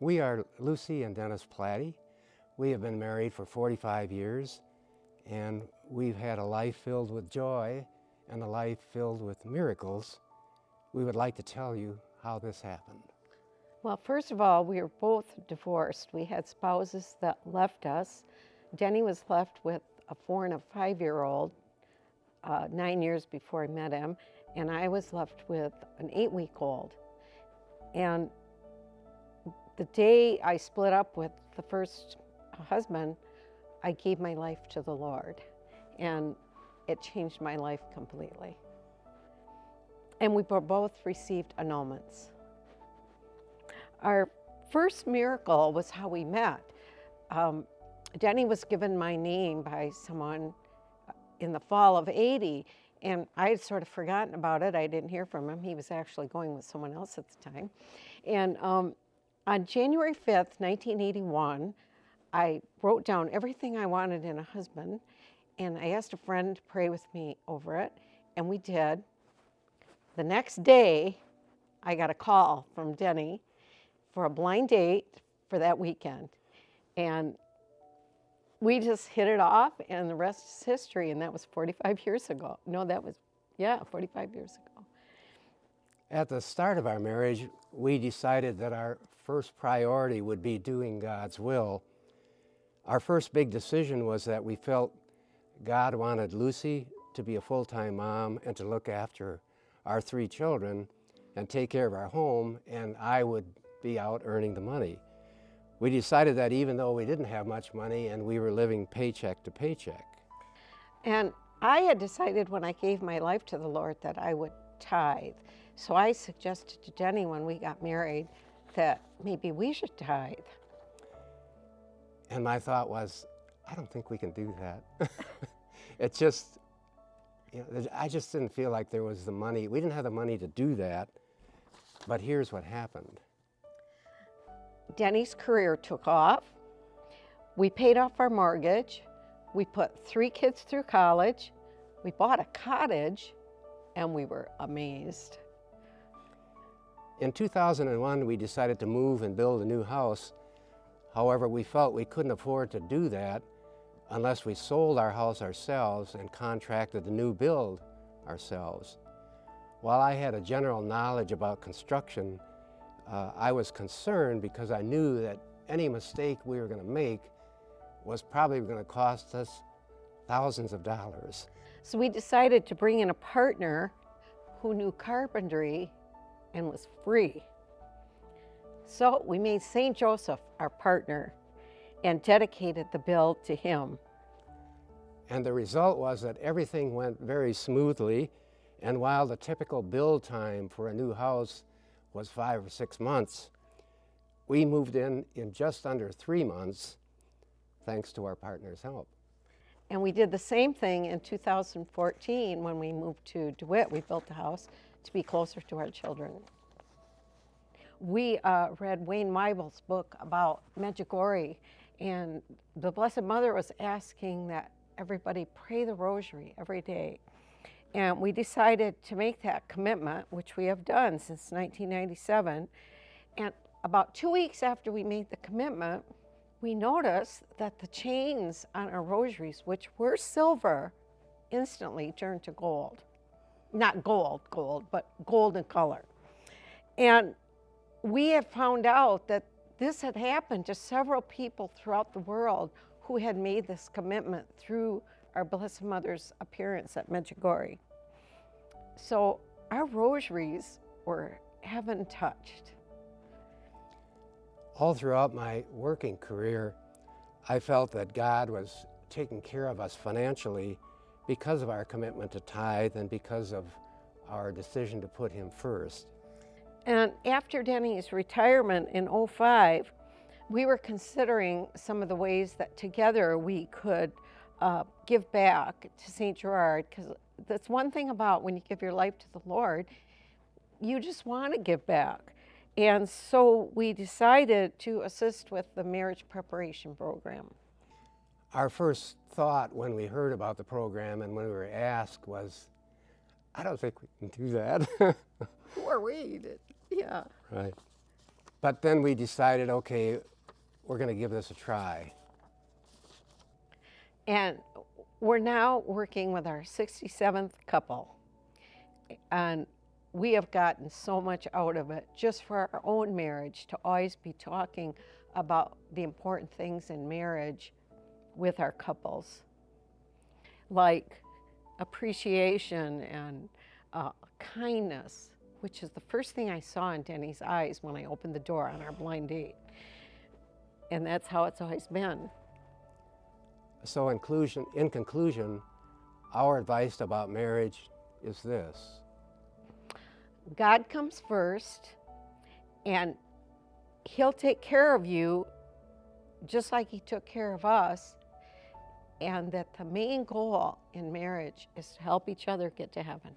We are Lucy and Dennis Platte. We have been married for 45 years, and we've had a life filled with joy and a life filled with miracles. We would like to tell you how this happened. Well, first of all, we were both divorced. We had spouses that left us. Denny was left with a 4 and a 5-year-old 9 years before I met him, and I was left with an 8-week-old. And the day I split up with the first husband, I gave my life to the Lord, and it changed my life completely. And we both received annulments. Our first miracle was how we met. Denny was given my name by someone in the fall of '80, and I had sort of forgotten about it. I didn't hear from him. He was actually going with someone else at the time. And on January 5th, 1981, I wrote down everything I wanted in a husband, and I asked a friend to pray with me over it, and we did. The next day, I got a call from Denny for a blind date for that weekend. And we just hit it off, and the rest is history, and that was 45 years ago. No, that was, 45 years ago. At the start of our marriage, we decided that our first priority would be doing God's will. Our first big decision was that we felt God wanted Lucy to be a full-time mom and to look after our 3 children and take care of our home, and I would be out earning the money. We decided that even though we didn't have much money and we were living paycheck to paycheck. And I had decided when I gave my life to the Lord that I would tithe. So I suggested to Denny when we got married that maybe we should tithe. And my thought was, I don't think we can do that. It just, I just didn't feel like there was the money. We didn't have the money to do that. But here's what happened. Denny's career took off. We paid off our mortgage. We put 3 kids through college. We bought a cottage, and we were amazed. In 2001, we decided to move and build a new house. However, we felt we couldn't afford to do that unless we sold our house ourselves and contracted the new build ourselves. While I had a general knowledge about construction, I was concerned because I knew that any mistake we were going to make was probably going to cost us thousands of dollars. So we decided to bring in a partner who knew carpentry and was free. So we made St. Joseph our partner and dedicated the build to him. And the result was that everything went very smoothly, and while the typical build time for a new house was 5 or 6 months, we moved in just under 3 months, thanks to our partner's help. And we did the same thing in 2014 when we moved to DeWitt. We built a house to be closer to our children. We read Wayne Weibel's book about Medjugorje, and the Blessed Mother was asking that everybody pray the rosary every day. And we decided to make that commitment, which we have done since 1997. And about 2 weeks after we made the commitment, we noticed that the chains on our rosaries, which were silver, instantly turned to gold. Not gold, but gold in color. And we have found out that this had happened to several people throughout the world who had made this commitment through our Blessed Mother's appearance at Medjugorje. So our rosaries were heaven touched. All throughout my working career, I felt that God was taking care of us financially because of our commitment to tithe and because of our decision to put Him first. And after Denny's retirement in '05, we were considering some of the ways that together we could give back to St. Gerard, because that's one thing about when you give your life to the Lord, you just want to give back. And so we decided to assist with the marriage preparation program. Our first thought when we heard about the program and when we were asked was, I don't think we can do that. Who are we? Yeah. Right. But then we decided, okay, we're going to give this a try. And we're now working with our 67th couple. And we have gotten so much out of it just for our own marriage, to always be talking about the important things in marriage with our couples, like appreciation and kindness, which is the first thing I saw in Denny's eyes when I opened the door on our blind date. And that's how it's always been. So in conclusion, our advice about marriage is this. God comes first, and He'll take care of you just like He took care of us, and that the main goal in marriage is to help each other get to heaven.